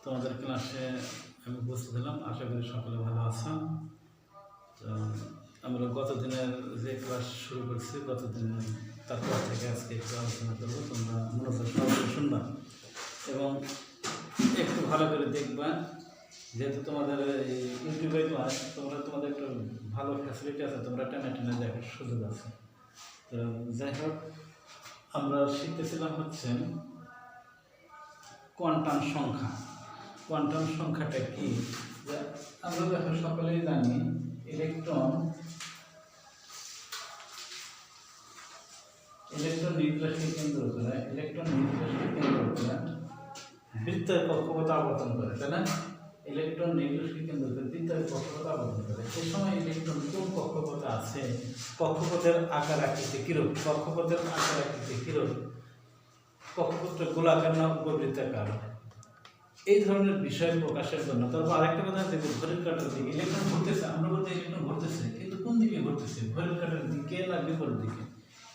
তোমাদের ক্লাসে আমি উপস্থিত হলাম। আশা করি সকলে ভালো আছো। তো আমরা গত দিনের যে ক্লাস শুরু করছি, গত দিন তারপর থেকে আজকে একটু আলোচনা করবো। তোমরা মূলত সবাই শুনবা এবং একটু ভালো করে দেখবা, যেহেতু তোমাদের এই ইউটিউবে ক্লাস, তোমাদের একটু ভালো ফ্যাসিলিটি আছে, তোমরা টেনে টেনে দেখার সুযোগ আছে। তো যাই হোক, আমরা শিখতেছিলাম হচ্ছে কোয়ান্টাম সংখ্যা। কোয়ান্টাম সংখ্যাটা কি? আমরা দেখো সকলেই জানি ইলেকট্রন নিউক্লিয়াসকে কেন্দ্র করে বৃত্তের কক্ষপথে আবর্তন করে, তাই না? ইলেকট্রন নিউক্লিয়াসকে কেন্দ্র করে বৃত্তের কক্ষপথে আবর্তন করে। এই সময় ইলেকট্রন কোন কক্ষপথে আছে, কক্ষপথের আকার আকৃতি কিরূপ, কক্ষপথটা গোলাকার না উপবৃত্তাকার, এই ধরনের বিষয় প্রকাশের জন্য। তারপর আরেকটা কথা হচ্ছে যে ঘড়ির কাঁটার দিকে ইলেকট্রন ঘুরতেছে, আমরা বলতে ইলেকট্রন ঘুরতেছে, কিন্তু কোন দিকে ঘুরতেছে, ঘড়ির কাঁটার দিকে না বিপরীত দিকে,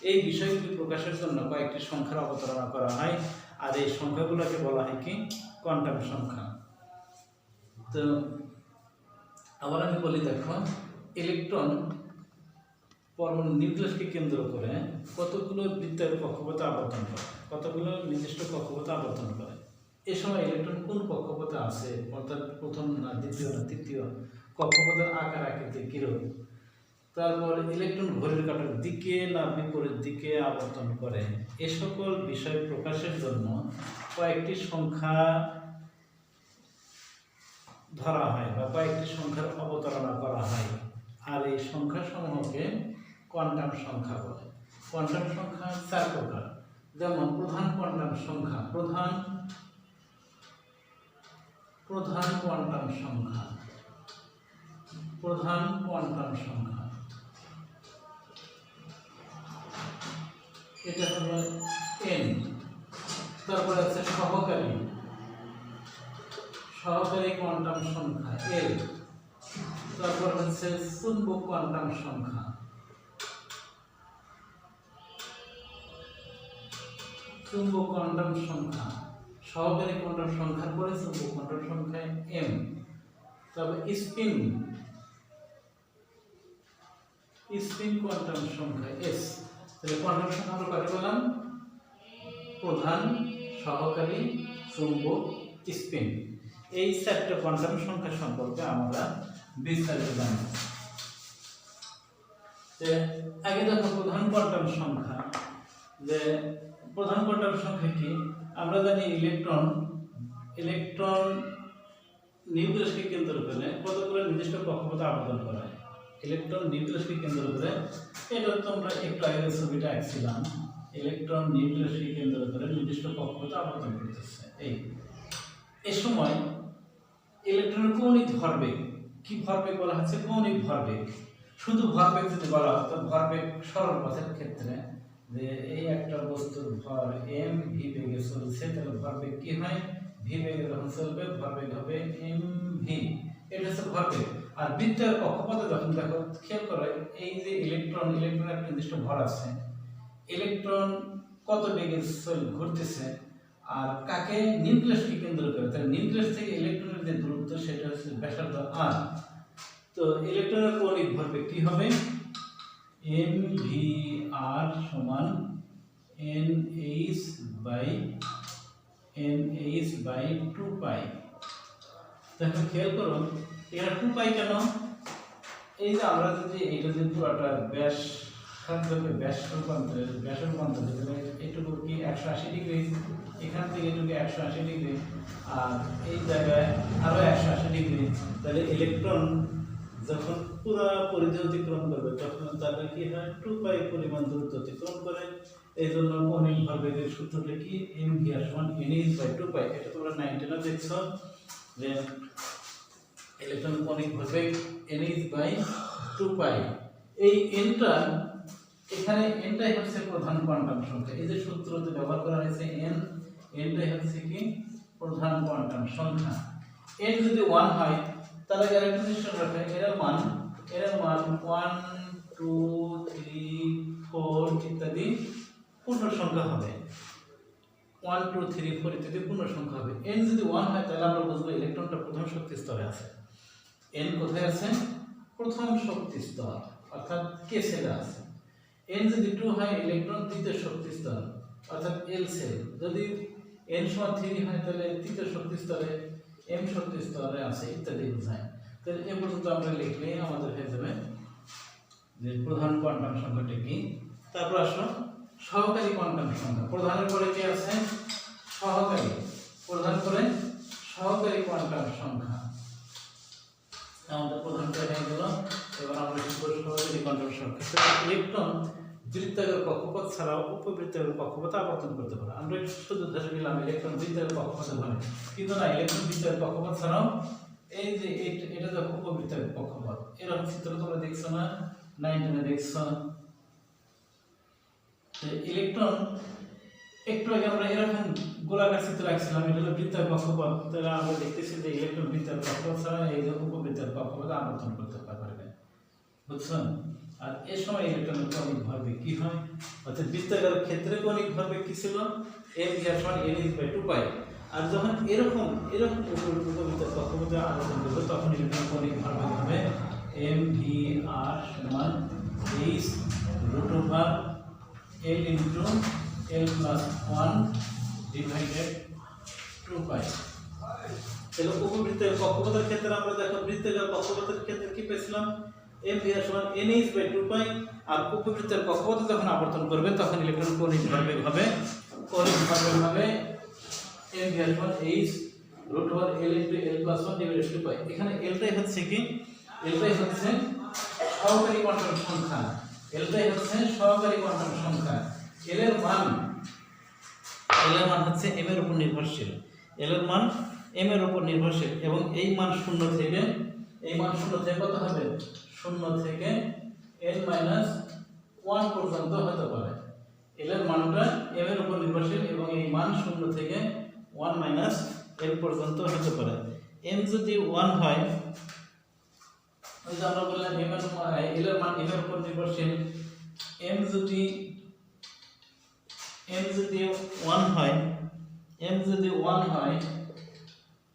এই বিষয়গুলি প্রকাশের জন্য কয়েকটি সংখ্যার অবতারণা করা হয়। আর এই সংখ্যাগুলোকে বলা হয় কি? কোয়ান্টাম সংখ্যা। তো আবার আমি বলি, দেখো ইলেকট্রন পরমাণু নিউক্লিয়াসকে কেন্দ্র করে কতগুলো বৃত্তের কক্ষপথে আবর্তন করে, কতগুলো নির্দিষ্ট কক্ষপথে আবর্তন করে। এ সময় ইলেকট্রন কোন কক্ষপথে আছে, অর্থাৎ প্রথম না দ্বিতীয় না তৃতীয়, কক্ষপথের আকার আকৃতি কিরূপ, তারপর ইলেকট্রন ঘড়ির কাঁটার দিকে না বিপরীত দিকে আবর্তন করে, এ সকল বিষয় প্রকাশের জন্য কয়েকটি সংখ্যা ধরা হয় বা কয়েকটি সংখ্যার অবতারণা করা হয়। আর এই সংখ্যা সমূহকে কোয়ান্টাম সংখ্যা বলে। কোয়ান্টাম সংখ্যা 4 প্রকার। যেমন প্রধান কোয়ান্টাম সংখ্যা, প্রধান কোয়ান্টাম সংখ্যা এটা হলো n। তারপরে আছে সহকারী কোয়ান্টাম সংখ্যা l। তারপর হচ্ছে চুম্বক কোয়ান্টাম সংখ্যা, সহকারী কোয়ান্টাম সংখ্যার পরে চুম্বক কোয়ান্টাম সংখ্যা m। তারপর স্পিন কোয়ান্টাম সংখ্যা s। তাহলে কোয়ান্টাম সংখ্যা আমরা কাকে বললাম? প্রধান, সহকারী, চুম্বক, স্পিন। এই 4টা কোয়ান্টাম সংখ্যা সম্পর্কে আমরা বিস্তারিত জানব। আগে দেখো প্রধান কোয়ান্টাম সংখ্যা। যে প্রধান কোয়ান্টাম সংখ্যা কি? আমরা জানি ইলেকট্রন নিউক্লিয়াসকে কেন্দ্র করে কতগুলো নির্দিষ্ট কক্ষপথে আবর্তন করে। ইলেকট্রন নিউক্লিয়াসকে কেন্দ্র করে, এটা তোমরা একটু আগে ছবিটা আঁকছিলাম, ইলেকট্রন নিউক্লিয়াসকে কেন্দ্র করে নির্দিষ্ট কক্ষপথে আবর্তন করতেছে। এই সময় ইলেকট্রনের কৌণিক ভরবেগ, কি ভরবেগ বলা হচ্ছে? কৌণিক ভরবেগ। শুধু ভরবেগ যদি বলা হতো, ভরবেগ সরল পথের ক্ষেত্রে, যে এই একটা বস্তুর ভর m v বেগে চলছে, তাহলে ভরবেগ কি হয়? v বেগে যখন চলবে ভরবেগ হবে mv, এটা হচ্ছে ভরবেগ। আর বৃত্তের কক্ষপথে যখন দেখো, খেয়াল করো, এই যে ইলেকট্রনের একটা নির্দিষ্ট ভর আছে, ইলেকট্রন কত বেগে ঘুরতেছে, আর কাকে? নিউক্লিয়াসকে কেন্দ্র করে। তাহলে নিউক্লিয়াস থেকে ইলেকট্রনের যে দূরত্ব, সেটা হচ্ছে ব্যাসার্ধ r। তো ইলেকট্রনের কৌণিক ভরবেগ কি হবে? mvr সমান nh/2π। দেখো খেয়াল করো, এখানে 2π কেন? এই যে আমরা যদি এটা যে পুরোটা ব্যাস রূপান্তর, এইটুকু কি 180 ডিগ্রি, এখান থেকে এটুকু 180 ডিগ্রি, আর এই জায়গায় আরো 180 ডিগ্রি। তাহলে ইলেকট্রন যখন পুরো পরিধি অতিক্রম করবে, তখন তাদের কি হয়? 2π পরিমাণ দূরত্ব অতিক্রম করে। এই জন্য কৌণিক ভরবেগের সূত্রটা কি? mvr সমান nh/2π। এটা তোমরা 19 এ দেখছো যে ইলেকট্রন কৌণিক ভরবেগ nh/2π। এই nটা, এখানে nটাই হচ্ছে প্রধান কোয়ান্টাম সংখ্যা। এই যে সূত্রতে ব্যবহার করা হয়েছে nটাই হচ্ছে কি? প্রধান কোয়ান্টাম সংখ্যা। n যদি 1 হয়, তাহলে আরেকটা জিনিস রাখে, এর মান 1 2 3 4 ইত্যাদি পূর্ণ সংখ্যা হবে। 1 2 3 4 ইত্যাদি পূর্ণ সংখ্যা হবে। n যদি 1 হয় তাহলে আমরা বুঝবো ইলেকট্রনটা প্রথম শক্তি স্তরে আছে। n কোথায় আছে? প্রথম শক্তি স্তর, অর্থাৎ k সেলে আছে। n যদি 2 হয় ইলেকট্রন দ্বিতীয় শক্তি স্তর, অর্থাৎ l সেল। যদি n সমান 3 হয় তাহলে তৃতীয় শক্তি স্তরে, m শক্তি স্তরে আছে ইত্যাদি বোঝায়। তাহলে এ পর্যন্ত আমরা লিখলে আমাদের হয়ে যাবে যে প্রধান কোয়ান্টাম সংখ্যাটি কি। তারপর আসো সহকারী কোয়ান্টাম সংখ্যা। প্রধানের পরে কি আছে? সহকারী। প্রধান পরে সহকারী কোয়ান্টাম সংখ্যা। আমাদের প্রধানটা হয়ে গেল। এবার আমরা শিখব সহকারী কোয়ান্টাম সংখ্যা। ইলেকট্রন বৃত্তাকার কক্ষপথ ছাড়াও উপবৃত্তাকার কক্ষপথে আবর্তন করতে পারে। আমরা শুধু ধরে নিলাম ইলেকট্রন বৃত্তাকার কক্ষপথে ঘোরে, কিন্তু না, ইলেকট্রন বৃত্তাকার কক্ষপথ ছাড়াও এই যে এটা দেখো উপবৃত্তাকার কক্ষপথ। এরকম চিত্র তোমরা দেখছো না? 19 দেখছো। ইলেকট্রন একটু আগে আমরা এরকম গোলাকার চিত্র রাখছিলাম, এটা হলো বৃত্তাকার কক্ষপথ। তাহলে আমরা দেখতেছি যে ইলেকট্রন বৃত্তাকার কক্ষপথ ছাড়া এই যে উপবৃত্তাকার কক্ষপথে আবর্তন করতে পারবে, বুঝছেন? আর এই সময় ইলেকট্রনের কৌণিক ভরবেগ কি হয়? অর্থাৎ বৃত্তাকার ক্ষেত্রে কৌণিক ভরবেগ কি ছিল? m = n/2π। আর যখন এরকম উপবৃত্তাকার কক্ষপথে আবর্তন করবে তখন ইলেকট্রন কৌণিক ভরবেগ হবে mvr = h √L × L + 1 / 2π। তাহলে উপবৃত্তাকার কক্ষপথের ক্ষেত্রে আমরা দেখো বৃত্তাকার কক্ষপথের ক্ষেত্রে কি পেয়েছিলাম? mvr = nh/2π। আর উপবৃত্তাকার কক্ষপথে যখন আবর্তন করবে তখন ইলেকট্রন কৌণিক ভরবেগ হবে mvr = h √L × L + 1 / 2π। এখানে এলটাই হচ্ছে কি? এলটাই হচ্ছে সহকারী কোয়ান্টাম সংখ্যা। এলটাই হচ্ছে সহকারী কোয়ান্টাম সংখ্যা। এল এর মান হচ্ছে m এর উপর নির্ভরশীল। এল এর মান m এর উপর নির্ভরশীল এবং এই মান 0 থেকে কত হবে? 0 থেকে n-1 পর্যন্ত হতে পারে। এল এর মানটা m এর উপর নির্ভরশীল এবং এই মান 0 থেকে 1 - l পর্যন্ত হতে পারে। m যদি 1 হয়, ওই যে আমরা বললাম এল এর মান m এর উপর নির্ভরশীল। m যদি 1 হয়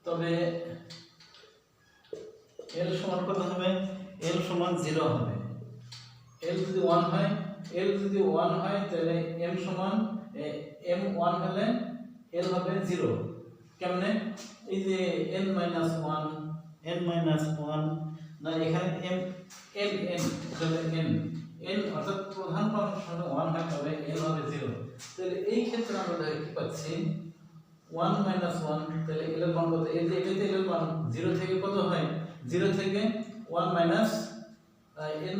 তবে l সমান কত হবে? l সমান 0 হবে। l যদি 1 হয় তাহলে m সমান m1 হলে l হবে 0। কেমনে? এই যে n-1 না, এখানে m n অর্থাৎ প্রধান কোয়ান্টাম সংখ্যা 1 হয় তবে l হবে 0। তাহলে এই ক্ষেত্রে আমরা দেখো কি পাচ্ছি? 1 - 1, তাহলে l এর মান কত? এই যে এটাতে l এর মান 0 থেকে কত হয়? 0 থেকে 1 - n -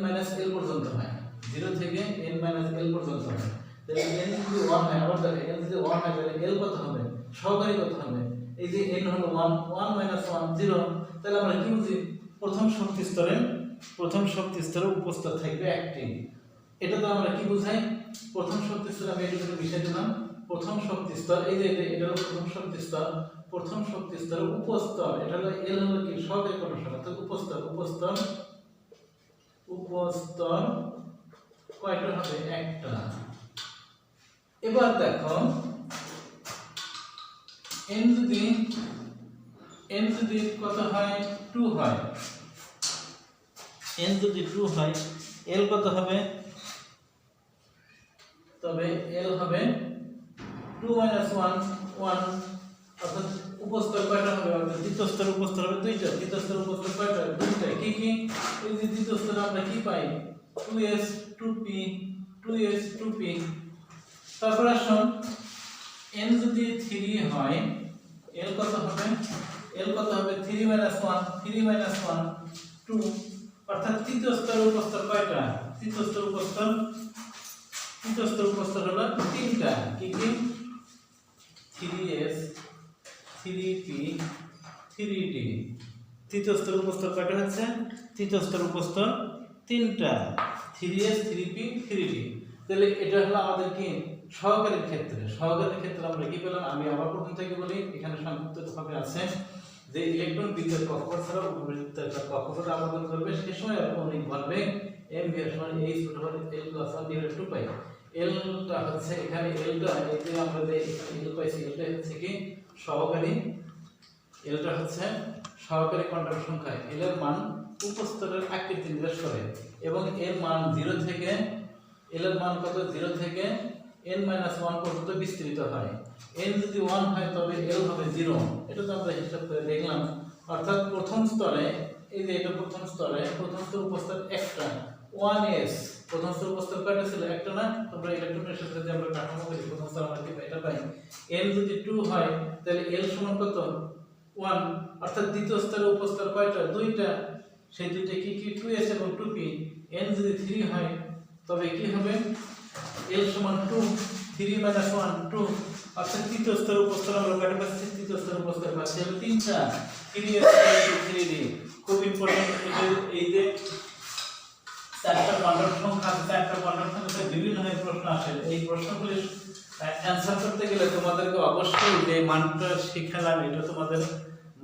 l পর্যন্ত হয়। 0 থেকে n - l পর্যন্ত হয়। তাহলে n যদি 1 হয়, আবার দেখো n যদি 1 হয় তাহলে l কত হবে? সহকারী কত হবে? এই যে n হলো 1 - 1 0। তাহলে আমরা কি বুঝি? প্রথম শক্তি স্তরে উপস্থিত থাকবে একটি। এটা তো আমরা কি বুঝাই? প্রথম শক্তি স্তর, আমি এটা করে বিষয় দিলাম। প্রথম শক্তি স্তর, এই যে এটা হলো প্রথম শক্তি স্তর। প্রথম শক্তি স্তরের উপস্তর, এটা হলো এল হলো কি? সহকারী কোয়ান্টাম সংখ্যা। তো উপস্তর কয়টা হবে? একটা। এবার দেখো n যদি কত হয়? 2 হয়। n যদি 2 হয় l কত হবে? তবে l হবে 2 - 1 অর্থাৎ উপস্তর কয়টা হবে? অর্থাৎ দ্বিতীয় স্তর উপস্তর হবে 2টা। দ্বিতীয় স্তর উপস্তর কয়টা? 2টা। কি কি? এই যে দ্বিতীয় স্তরে আমরা কি পাই? 2s 2p 2s 2p। তারপর আসুন n যদি 3 হয় l কত হবে? l কত হবে? 3 - 1 2। অর্থাৎ তৃতীয় স্তর উপস্তর কয়টা? তৃতীয় স্তর উপস্তর হলো 3টা। কি কি? 3s 3p 3d। তৃতীয় স্তর উপস্তর কয়টা হচ্ছে? তৃতীয় স্তর উপস্তর 3টা। 3s 3p 3d। তাহলে এটা হলো আমাদের কি? সহকারীর ক্ষেত্রে আমরা কি পেলাম? আমি আবার প্রথম থেকে বলি, এখানে সংক্ষিপ্তভাবে আছে যে ইলেকট্রন বৃত্তের কক্ষপথ ছাড়া উপবৃত্তের কক্ষপথে আবর্তন করবে, সে সময় কৌণিক ভরবেগ এম ভি সমান এইচ রুট ওভার এল প্লাস 1 ডিভাইডেড 2 পাই। এলটা হচ্ছে এখানে এলটা এই যে আমরা যে এখানে এল পাইছি এলটা হচ্ছে কি সহকারী, এলটা হচ্ছে সহকারী কোয়ান্টাম সংখ্যা। এল এর মান উপস্তরের আকৃতি নির্দেশ করে এবং এর মান 0 থেকে এল এর মান কত 0 থেকে n - 1 পর্যন্ত বিস্তৃত হয়। n যদি 1 হয় তবে l হবে 0। এটা তো আমরা হিসাব করে দেখলাম। অর্থাৎ প্রথম স্তরে এই যে এটা প্রথম স্তরে প্রথম স্তর উপস্তর একটা 1s, প্রথম স্তর উপস্তর কয়টা ছিল একটা না? তোমরা ইলেকট্রনের সাথে যে আমরা কাঠামো করি প্রথম স্তর আমরা কি এটা পাই l যদি 2 হয় তাহলে l সমান কত 1। অর্থাৎ দ্বিতীয় স্তরে উপস্তর কয়টা দুইটা, সেই দুইটা কি কি 2s এবং 2p। n যদি 3 হয় তবে কি হবে l সমান 2, 3 - 1 2। অর্থাৎ তৃতীয় স্তর উপস্তর আমরা কয়টা পাচ্ছি? তৃতীয় স্তর উপস্তর পাচ্ছি হলো 3টা 3s 3d। খুব ইম্পর্টেন্ট এই যে চারটা কোয়ান্টাম সংখ্যা আছে, চারটা কোয়ান্টাম সংখ্যাতে বিভিন্ন ধরনের প্রশ্ন আসে। এই প্রশ্নগুলি অ্যানসার করতে গেলে তোমাদেরকে অবশ্যই যে মানটা শিখালাম এটা তোমাদের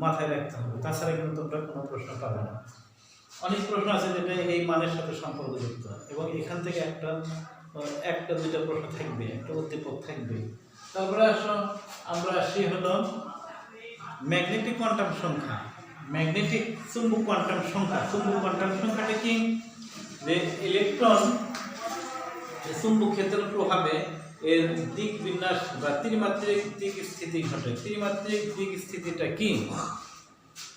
মাথায় রাখতে হবে, তাছাড়া কিন্তু তোমরা কোনো প্রশ্ন পাবে না। অনেক প্রশ্ন আছে যেটা এই মানের সাথে সম্পর্কযুক্ত এবং এখান থেকে একটা দুইটা প্রশ্ন থাকবে, একটা উদ্দীপক থাকবে। তারপরে আমরা আসি হলো ম্যাগনেটিক কোয়ান্টাম সংখ্যা। ম্যাগনেটিক চুম্বক কোয়ান্টাম সংখ্যা। চুম্বক কোয়ান্টাম সংখ্যাটা কি? যে ইলেকট্রন চুম্বক ক্ষেত্রের প্রভাবে এর দিক বিন্যাস বা ত্রিমাত্রিক দিক স্থিতি ঘটে। ত্রিমাত্রিক দিক স্থিতিটা কি?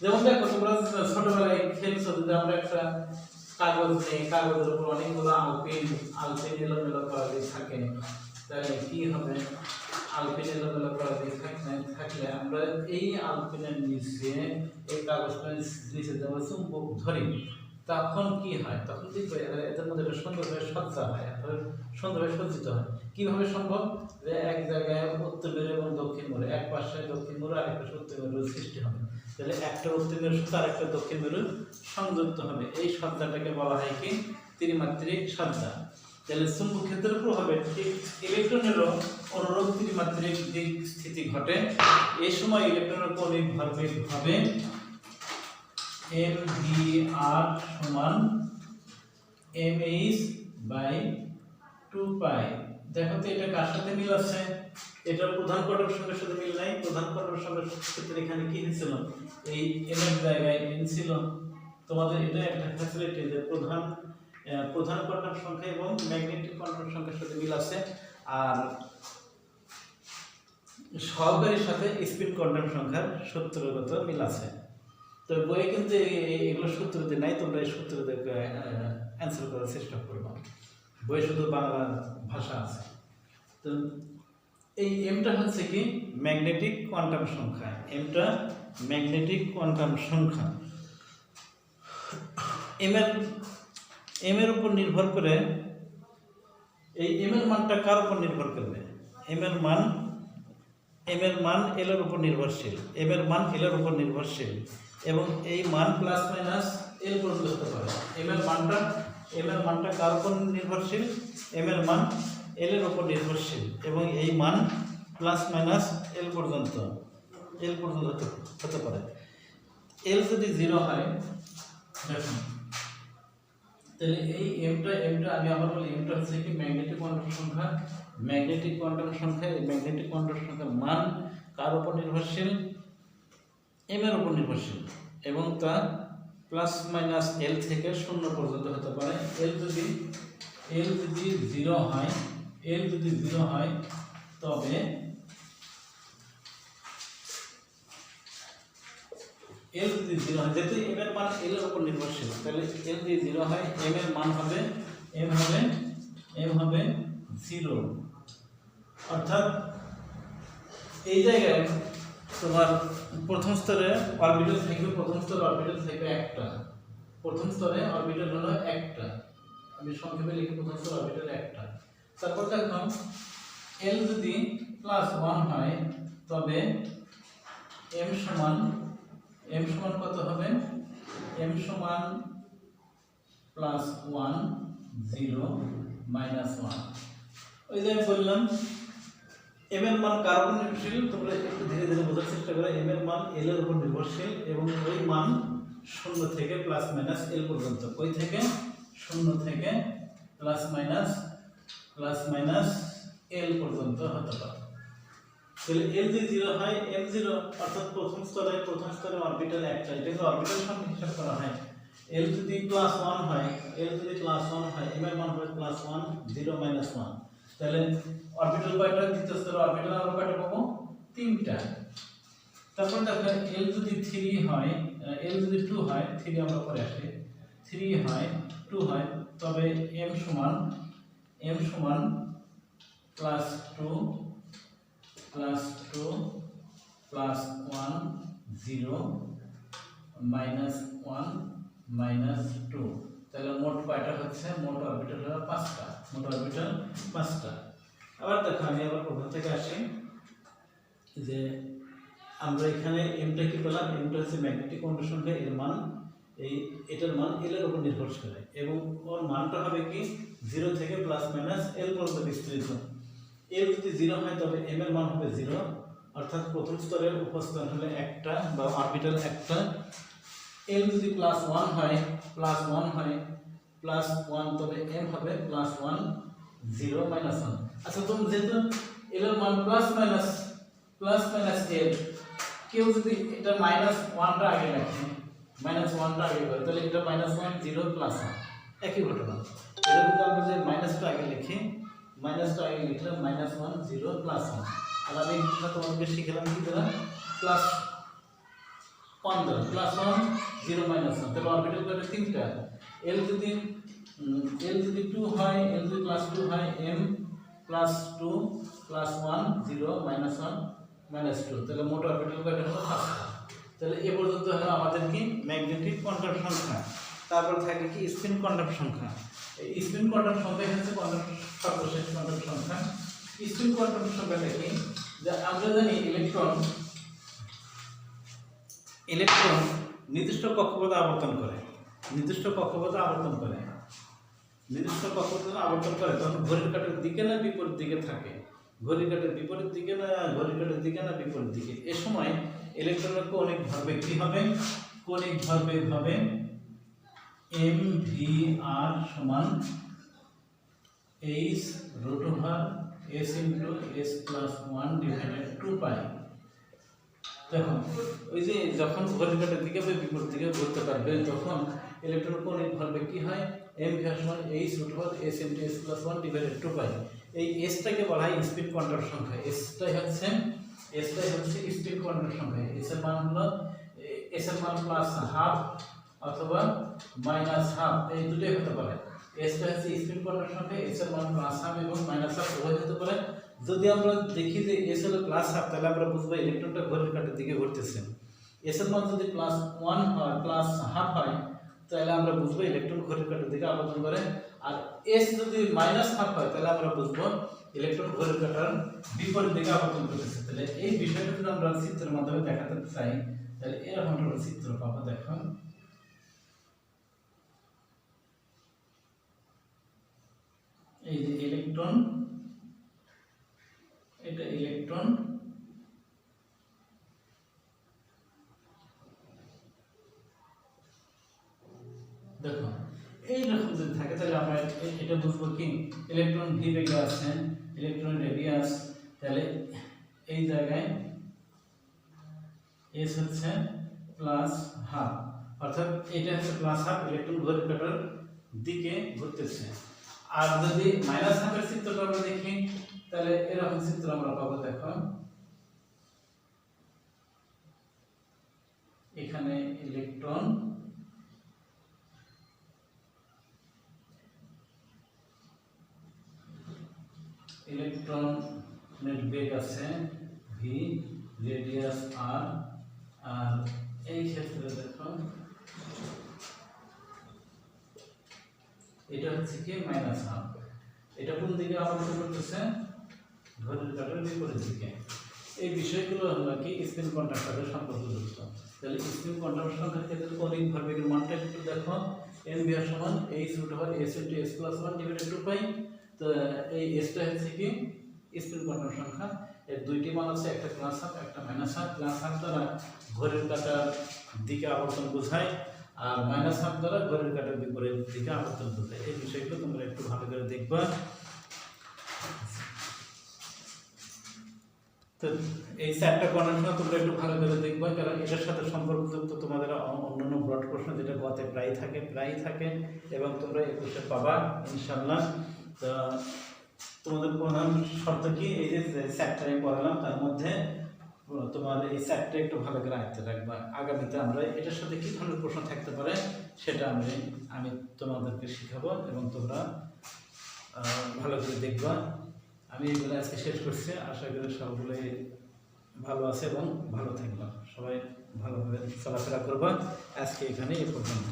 যেমন দেখো তোমরা ছোটবেলায় খেলছো, যদি আমরা একটা কাগজ নেই, কাগজের উপর অনেকগুলো আলপিন এলোমেলো করা দিয়ে থাকে, তাহলে কি হবে? আলপিন এলোমেলো করা দিয়ে থাকলে আমরা এই আলপিনের নিচে এই কাগজটার নিচে যেমন চুম্বক ধরি, তখন কি হয়? তখন দেখবে এদের মধ্যে একটা সুন্দরভাবে সজ্জা হয়, সুন্দরভাবে সজ্জিত হয়। কিভাবে সম্ভব? যে এক জায়গায় উত্তর মেরু এবং দক্ষিণ মেরু, এক পাশে দক্ষিণ মেরু আর এক পাশে উত্তর মেরুর সৃষ্টি হবে, তাহলে একটা উত্তর মেরুর সাথে আর একটা দক্ষিণ মেরু সংযুক্ত হবে। এই সজ্জাটাকে বলা হয় কি? ত্রিমাত্রিক সজ্জা। তাহলে চুম্বক ক্ষেত্রের প্রভাবে ঠিক ইলেকট্রনেরও অনুরূপ ত্রিমাত্রিক দিক স্থিতি ঘটে। এই সময় ইলেকট্রনের কৌণিক ভরবেগ হবে mvr সমান mh/2 পাই। দেখো তো এটা কার সাথে মিল আছে? এটা প্রধান কোয়ান্টাম সংখ্যার সাথে মিল নাই। প্রধান কোয়ান্টাম সংখ্যার ক্ষেত্রে এখানে কি ছিল? এই n এর জায়গায় n ছিল। তোমাদের এটা একটা ফ্যাসিলিটি যে প্রধান কোয়ান্টাম সংখ্যা এবং ম্যাগনেটিক কোয়ান্টাম সংখ্যার সাথে মিল আছে, আর সহকারীর সাথে স্পিন কোয়ান্টাম সংখ্যার সূত্রগত মিল আছে। তো বইয়ে কিন্তু এগুলো সূত্র দিয়ে নাই, তোমরা এই সূত্র দিয়ে অ্যান্সার করার চেষ্টা করবো। বইয়ে শুধু বাংলা ভাষা আছে। তো এই এমটা হচ্ছে কি? ম্যাগনেটিক কোয়ান্টাম সংখ্যা। এমটা ম্যাগনেটিক কোয়ান্টাম সংখ্যা। এম এর উপর নির্ভর করে এই এম এর মানটা কার উপর নির্ভর করবে? এম এর মান এল এর উপর নির্ভরশীল। এম এর মান এল এর উপর নির্ভরশীল এবং এই মান প্লাস মাইনাস এল পর্যন্ত হতে পারে। এম এর মানটা কার উপর নির্ভরশীল? এম এর মান এল এর উপর নির্ভরশীল এবং এই মান প্লাস মাইনাস এল পর্যন্ত হতে পারে। এল যদি 0 হয়, দেখুন তাহলে এই এমটা আমি আবার বলি, এমটা হচ্ছে কি? ম্যাগনেটিক কোয়ান্টাম সংখ্যা। ম্যাগনেটিক কোয়ান্টাম সংখ্যা, এই ম্যাগনেটিক কোয়ান্টাম সংখ্যার মান কার উপর নির্ভরশীল? এম এর উপর নির্ভরশীল এবং তা প্লাস মাইনাস এল থেকে 0 পর্যন্ত হতে পারে। এল যদি 0 হয় তবে এল যদি 0 হয়, যেহেতু এম এর মান এল এর উপর নির্ভরশীল, তাহলে এল যদি 0 হয় এম এর মান হবে 0। অর্থাৎ এই জায়গায় তোমার প্রথম স্তরে অরবিটাল থাকবে, একটা। প্রথম স্তরে অরবিটাল হলো একটা, আমি সংক্ষেপে লিখি প্রথম স্তরে অরবিটাল একটা। তারপর দেখো এল যদি +1 হয় তবে এম সমান কত হবে? এম সমান +1 0 -1। ওই যে আমি বললাম এম এর মান কার উপর নির্ভরশীল? তোমরা একটু ধীরে ধীরে বোঝার চেষ্টা করো। এম এর মান এল এর উপর নির্ভরশীল এবং ওই মান 0 থেকে প্লাস মাইনাস এল পর্যন্ত। ওই থেকে 0 থেকে প্লাস মাইনাস এল পর্যন্ত হতে পারে। তাহলে এল যদি 0 হয়, এল 0 অর্থাৎ প্রথম স্তরে অরবিটাল একটা, এটাকে অরবিটাল সংখ্যা হিসাব করা হয়। এল যদি প্লাস 1 হয়, এম এর মান হবে প্লাস 1 0 মাইনাস 1। তাহলে অরবিটাল কয়টা? দ্বিতীয় স্তরে অরবিটাল আমরা কয়টা পাবো? 3টা। তারপর দেখো এল যদি 3 হয়, এল যদি 2 হয়, 3 আমরা পরে আসি, 3 হয় 2 হয়, তবে m সমান প্লাস 2 প্লাস 1 0 মাইনাস 1 মাইনাস 2। তাহলে মোট কয়টা হচ্ছে? মোট অরবিটাল হলো 5টা। আবার দেখো আমি আবার প্রথম থেকে আসি, যে আমরা এখানে এমটা কি পেলাম? এমটা হচ্ছে ম্যাগনেটিক কোণের সংখ্যা, এর মান এটার মান এল এর উপর নির্ভর করে, এবং ওর মানটা হবে কি 0 থেকে প্লাস মাইনাস এল পর্যন্ত বিস্তৃত। এল যদি 0 হয় তবে এম এর মান হবে 0, অর্থাৎ প্রথম স্তরের উপস্থান হলে একটা বা অরবিটাল একটা। এল যদি প্লাস 1 হয়, তবে এম হবে প্লাস 1 0 মাইনাস 1। আচ্ছা, তুমি যেহেতু এল এর মান প্লাস মাইনাস এল, কেউ যদি এটা মাইনাস 1টা আগে রাখে, করে, তাহলে এটা মাইনাস 1 0 প্লাস 1 একই ঘটনা। এটা যদি আমরা যে মাইনাসটা আগে লিখলে মাইনাস 1 0 প্লাস 1। আর আমি তোমাদেরকে শিখলাম কি দ্বারা? প্লাস 1 দ্বারা, প্লাস 1 0 মাইনাস 1। তাহলে অরবিটাল কয়টা? 3টা। এল যদি 2 হয়, এল যদি প্লাস 2 হয়, M plus 2 plus 1 0 minus 1 minus 2। তাহলে মোট অরবিটাল কয়টা হলো? 5টা। তাহলে এ পর্যন্ত হলো আমাদের কি ম্যাগনেটিক কোয়ান্টাম সংখ্যা। তারপর থাকে কি স্পিন কোয়ান্টাম সংখ্যা। এই স্পিন কোয়ান্টাম সংখ্যা হচ্ছে সর্বশেষ কোয়ান্টাম সংখ্যা। স্পিন কোয়ান্টাম সংখ্যাটা কি? যে আমরা জানি ইলেকট্রন নির্দিষ্ট কক্ষপথে আবর্তন করে, তখন ঘড়ির কাঁটার দিকে না বিপরীত দিকে থাকে? ঘড়ির কাঁটার বিপরীত দিকে না বিপরীত দিকে? এ সময় ইলেকট্রনের কৌণিক ভরবেগ কি হবে? কৌণিক ভরবেগ হবে mvr সমান h root over s into s plus 1 divided 2 pi। দেখো ওই যে যখন ঘড়ির কাঁটার দিকে বা বিপরীত দিকে ঘুরতে পারবে, তখন ইলেকট্রন কৌণিক ভরবেগ কি হয়? mvr সমান h root over s into s plus 1 divided 2 pi। এই এসটাকে বলা হয় স্পিন কোয়ান্টাম সংখ্যা। এসটাই হচ্ছে স্পিন কোয়ান্টাম সংখ্যা। এস এর মান প্লাস হাফ অথবা মাইনাস হাফ, এই দুটোই হতে পারে। এসটা হচ্ছে স্পিন কোয়ান্টাম সংখ্যা, এস এর মান প্লাস হাফ এবং মাইনাস হাফ উভয় হতে পারে। যদি আমরা দেখি যে এস হলো প্লাস হাফ, তাহলে আমরা বুঝবো ইলেকট্রনটা ঘড়ির কাঁটার দিকে ঘুরতেছে। এস এর মান যদি প্লাস 1 হয়, প্লাস হাফ হয়, তাহলে আমরা বুঝবো ইলেকট্রন ঘড়ির কাঁটার দিকে আবর্তন করে। আর এস যদি মাইনাস হাফ হয়, তাহলে আমরা বুঝবো ইলেকট্রন ঘড়ির কাঁটার বিপরীত দিকে আবর্তন করতেছে। তাহলে এই বিষয়টা যদি আমরা চিত্রের মাধ্যমে দেখাতে চাই, তাহলে এরকম একটা চিত্র পাবো। দেখো এই যে ইলেকট্রন, এটা ইলেকট্রন, দেখো এইরকম যদি থাকে তাহলে আমরা এটা বুঝবো কি ইলেকট্রন ভি বেগে আছে, ইলেকট্রন রেডিয়াস। তাহলে এই জায়গায় এস হচ্ছে প্লাস হাফ, অর্থাৎ এটা হচ্ছে প্লাস হাফ, ইলেকট্রন ঘড়ির কাঁটার দিকে ঘুরতেছে। আর যদি মাইনাস হাফের চিত্রটা আমরা দেখি, তাহলে এরকম চিত্র আমরা পাবো। দেখো এখানে ইলেকট্রন, ইলেকট্রনের বেগ আছে ভি, রেডিয়াস আর, আর এই ক্ষেত্রে দেখো এটা হচ্ছে কি মাইনাস হাফ। এটা কোন দিকে আবর্তন করতেছে? ঘড়ির কাঁটার বিপরীত দিকে। এই বিষয়গুলো হলো কি স্পিন কোয়ান্টাম সাথে সম্পর্কযুক্ত। তাহলে স্পিন কোয়ান্টাম সংখ্যার ক্ষেত্রে কৌণিক ভরবেগের মানটা একটু দেখো, mvr সমান h root over s into s plus 1 divided 2 pi। তো এই এসটা হচ্ছে কি স্পিন কোয়ান্টাম সংখ্যা। এর দুইটি মান আছে, একটা প্লাস হাফ, একটা মাইনাস হাফ। প্লাস হাফ দ্বারা ঘড়ির কাঁটার দিকে আবর্তন বোঝায়, আর মাইনাস হাফ দ্বারা ঘরের কাটার বিপরীত দিকে আবর্তন করতে। এই বিষয়গুলো তোমরা একটু ভালো করে দেখবা। তো এই 4টা কন্ডিশন তোমরা একটু ভালো করে দেখবা, কারণ এটার সাথে সম্পর্কযুক্ত তোমাদের অন্যান্য ব্রড প্রশ্ন যেটা গতে প্রায় থাকে এবং তোমরা 21-এ পাবা ইনশাআল্লাহ। তো তোমাদের প্রধান শর্ত কি, এই যে 4টা পড়ালাম তার মধ্যে তোমার এই 4টা একটু ভালো করে আয়ত্তে রাখবা। আগামীতে আমরা এটার সাথে কি ধরনের প্রশ্ন থাকতে পারে সেটা আমি তোমাদেরকে শিখাবো এবং তোমরা ভালো করে দেখবা। আমি এগুলো আজকে শেষ করছি, আশা করি সবগুলোই ভালো আছে এবং ভালো থাকবা, সবাই ভালোভাবে চলাফেরা করবা। আজকে এখানে এ পর্যন্ত।